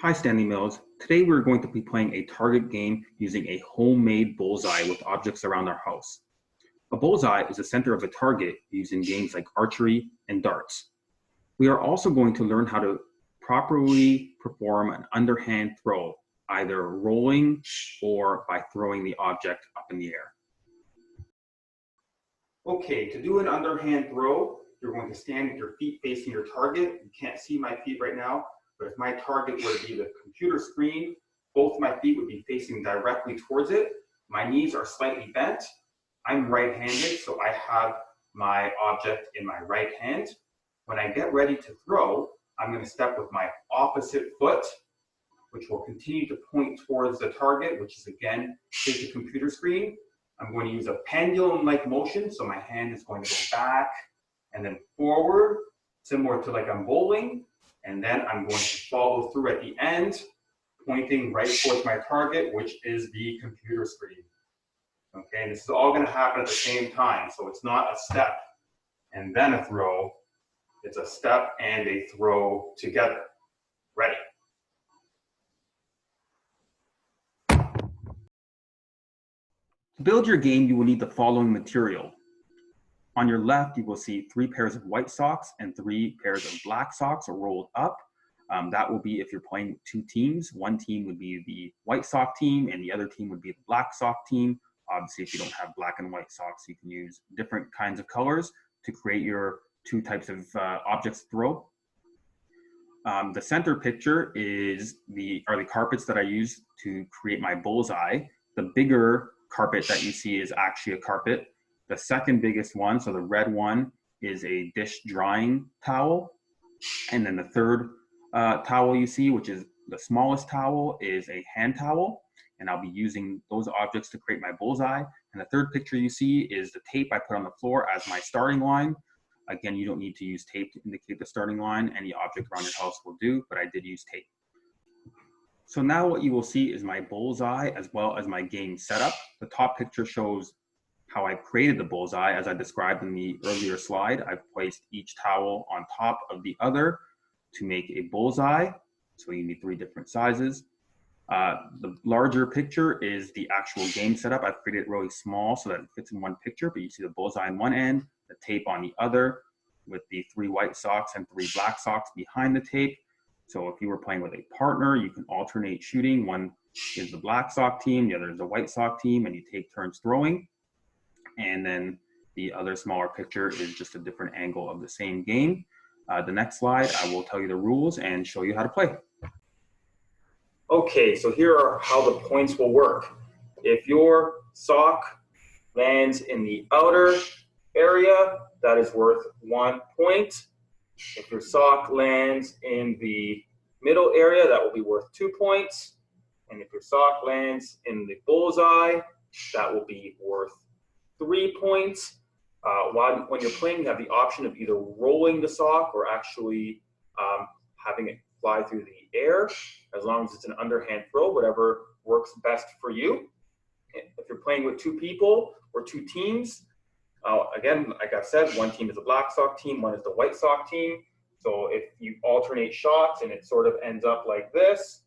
Hi, Stanley Mills. Today we're going to be playing a target game using a homemade bullseye with objects around our house. A bullseye is the center of a target used in games like archery and darts. We are also going to learn how to properly perform an underhand throw, either rolling or by throwing the object up in the air. Okay, to do an underhand throw, you're going to stand with your feet facing your target. You can't see my feet right now, but if my target were to be the computer screen, both my feet would be facing directly towards it. My knees are slightly bent. I'm right-handed, so I have my object in my right hand. When I get ready to throw, I'm going to step with my opposite foot, which will continue to point towards the target, which is again the computer screen. I'm going to use a pendulum-like motion, so my hand is going to go back and then forward, similar to like I'm bowling, and then I'm going to follow through at the end, pointing right towards my target, which is the computer screen. Okay, and this is all going to happen at the same time, so it's not a step and then a throw, it's a step and a throw together. Ready? To build your game, you will need the following material. On your left, you will see 3 pairs of white socks and 3 pairs of black socks rolled up. That will be if you're playing with 2 teams. One team would be the white sock team and the other team would be the black sock team. Obviously, if you don't have black and white socks, you can use different kinds of colors to create your 2 types of objects to throw. The center picture are the carpets that I use to create my bullseye. The bigger carpet that you see is actually a carpet. The second biggest one, so the red one, is a dish drying towel. And then the third towel you see, which is the smallest towel, is a hand towel. And I'll be using those objects to create my bullseye. And the third picture you see is the tape I put on the floor as my starting line. Again, you don't need to use tape to indicate the starting line. Any object around your house will do, but I did use tape. So now what you will see is my bullseye as well as my game setup. The top picture shows how I created the bullseye. As I described in the earlier slide, I've placed each towel on top of the other to make a bullseye. So you need 3 different sizes. The larger picture is the actual game setup. I've created it really small so that it fits in one picture, but you see the bullseye on one end, the tape on the other, with the 3 white socks and 3 black socks behind the tape. So if you were playing with a partner, you can alternate shooting. One is the black sock team, the other is the white sock team, and you take turns throwing. And then the other smaller picture is just a different angle of the same game. The next slide, I will tell you the rules and show you how to play. Okay, so here are how the points will work. If your sock lands in the outer area, that is worth 1 point. If your sock lands in the middle area, that will be worth 2 points. And if your sock lands in the bullseye, that will be worth 3 points. When you're playing, you have the option of either rolling the sock or actually having it fly through the air, as long as it's an underhand throw, whatever works best for you. If you're playing with 2 people or 2 teams, again, like I said, one team is a black sock team, one is the white sock team. So if you alternate shots and it sort of ends up like this,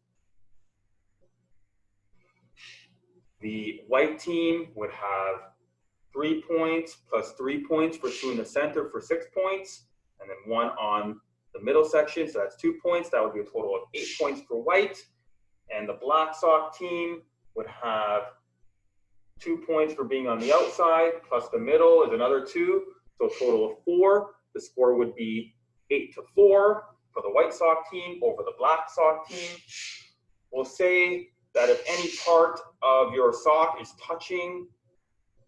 the white team would have 3 points plus 3 points for 2 in the center for 6 points, and then 1 on the middle section, so that's 2 points. That would be a total of 8 points for white. And the black sock team would have 2 points for being on the outside, plus the middle is another 2, so a total of 4. The score would be 8-4 for the white sock team over the black sock team. We'll say that if any part of your sock is touching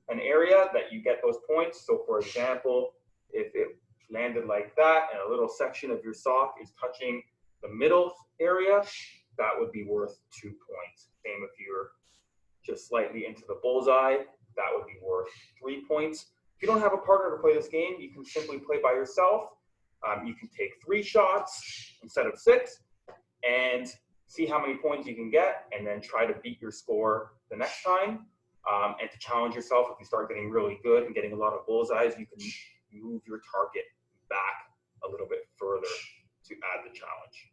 an area, that you get those points. So for example, if it landed like that and a little section of your sock is touching the middle area, that would be worth 2 points. Same if you're just slightly into the bullseye, that would be worth 3 points. If you don't have a partner to play this game, you can simply play by yourself. You can take 3 shots instead of 6 and see how many points you can get, and then try to beat your score the next time. And to challenge yourself, if you start getting really good and getting a lot of bullseyes, you can move your target back a little bit further to add the challenge.